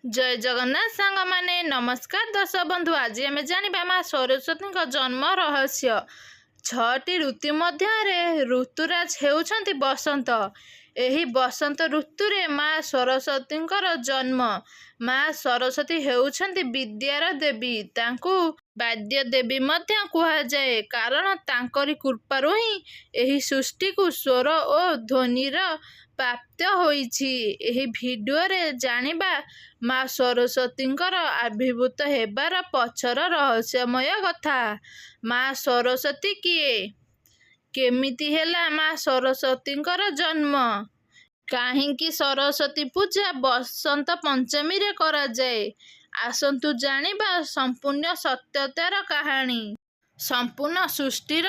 जय जगन्नाथ सांग माने नमस्कार दर्शक बंधु। आज आम जाना माँ सरस्वती जन्म रहस्य। 6टी ऋतु मध्य ऋतुराज होउछंती बसंत। एही बसंत ऋतुरे माँ सरस्वती जन्म। माँ सरस्वती होउछंती विद्यार देवी। तांकु वाद्य देवी मध्य कुहाଯାए, कारण तांकरी कृपारु ही एही सृष्टि को स्वर और ध्वनिर प्राप्त होइछि। एही भिडियो रे जानिबा माँ सरस्वती आविर्भूत हेबार पछर रहस्यमय कथा। माँ सरस्वती किए, केमिति हेला माँ सरस्वती जन्म, काहींकी सरस्वती पूजा बसंत पंचमी रे करा जाए। आसंतु जानिबा संपूर्ण सत्यतार कहानी। संपूर्ण सृष्टिर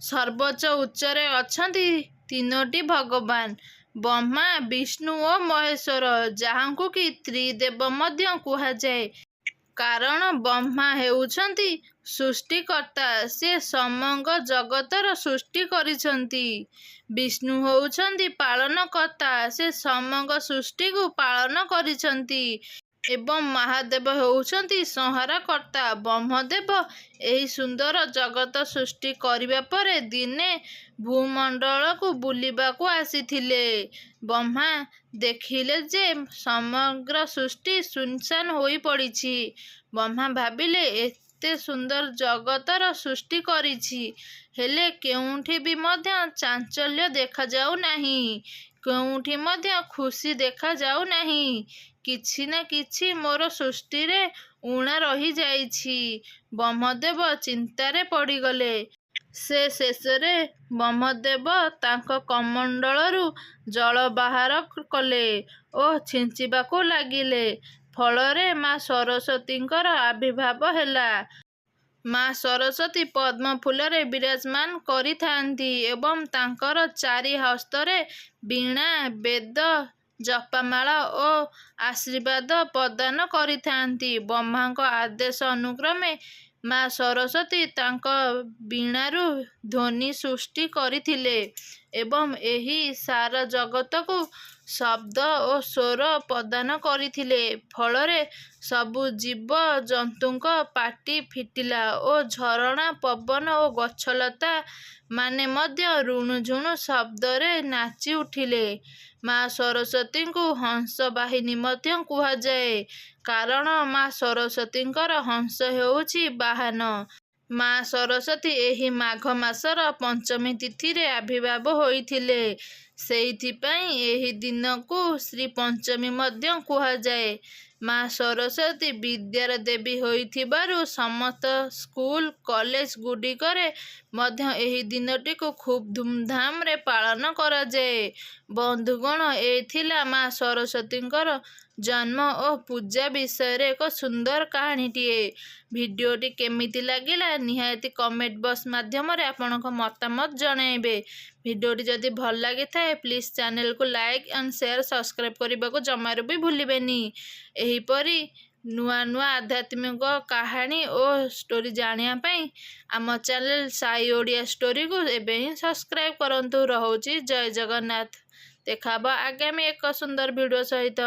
सर्वोच्च उच्चरे अछंती तीनोटी भगवान, ब्रह्मा, विष्णु और महेश्वर, जहाँकु कि त्रिदेव मध्य कुहाଯାए। कारण ब्रह्मा हेउछंती सृष्टिकर्ता, से समग्र जगतर सृष्टि करिछंती। विष्णु होउछंती पालनकर्ता, से समग्र सृष्टि को पालन करिछंती। एवं महादेव होउछंती संहारकर्ता। ब्रह्मदेव एही सुंदर जगत सृष्टि करिबा परे दिने भूमंडल को बुलिबा को आसीथिले। ब्रह्मा देखिले जे समग्र सृष्टि सुनसान होई पड़िछि। ब्रह्मा भाबिले एते सुंदर जगतर सृष्टि करिछि, हेले केउठी भी मध्य चांचल्य देखा जाऊ नाही, केउठी मध्य खुशी देखा जाऊ नाही। किछि ना किछि मोर सृष्टि रे ऊणा रही जाइछि। ब्रह्मदेव चिंतारे पड़ीगले। से शेषरे ब्रह्मदेव तांक कमंडलरू जल बाहर कले ओ छिंचिबाकू लागिले। फलरे माँ सरस्वतींकर आविर्भाव हेला। माँ सरस्वती पद्म फूलरे विराजमान करिथांती एवं तांकर चारि हस्तरे वीणा, वेद, जपमाला और आशीर्वाद प्रदान करिथांती। ब्रह्मांक आदेश अनुक्रमे माँ सरस्वती तांक वीणारू ध्वनि सृष्टि करिथिले एवं एही सारा जगतकू शब्द और स्वर प्रदान करिथिले। फलरे सबु जीव जंतुंक पाटी फिटिला और झरणा, पवन और गछलता माने मध्य ऋणुझुणु शब्दरे नाची उठिले। माँ सरस्वती को हंस बाहिनी मध्य कुहाଯାए, कारण माँ सरस्वतींकर हंस हेउछि वाहन। माँ सरस्वती एही माघ मासर पंचमी तिथि रे आविर्भाव होइथिले। सेइथिपाई एही दिनकू श्री पंचमी मध्य कुहाଯାए। माँ सरस्वती विद्यार देवी होइथिबारु समस्त स्कूल कॉलेज गुडिकरे मध्य एही दिनटी को खूब धूमधाम रे पालन करा जाए। बंधुगण, एथिला माँ सरस्वतींकर जन्म और पूजा विषय रे एक सुंदर कहानीटीए। भिडियोटी केमिति लागिला निहायती कमेंट बॉक्स माध्यम रे आपनक मतामत जणाइबे। भिडियोटी जदि भल लागी थाए प्लीज चैनल को लाइक एंड शेयर सब्सक्राइब करने को जमारू भी भूलिबेनी। एहीपरी नुआ नुआ आध्यात्मिक कहानी और स्टोरी जानिया पाई आम चैनल साई ओडिया स्टोरी को एबे ही सब्सक्राइब करंतु। रहउची जय जगन्नाथ। देखाबा आगामी एक सुंदर वीडियो सहित।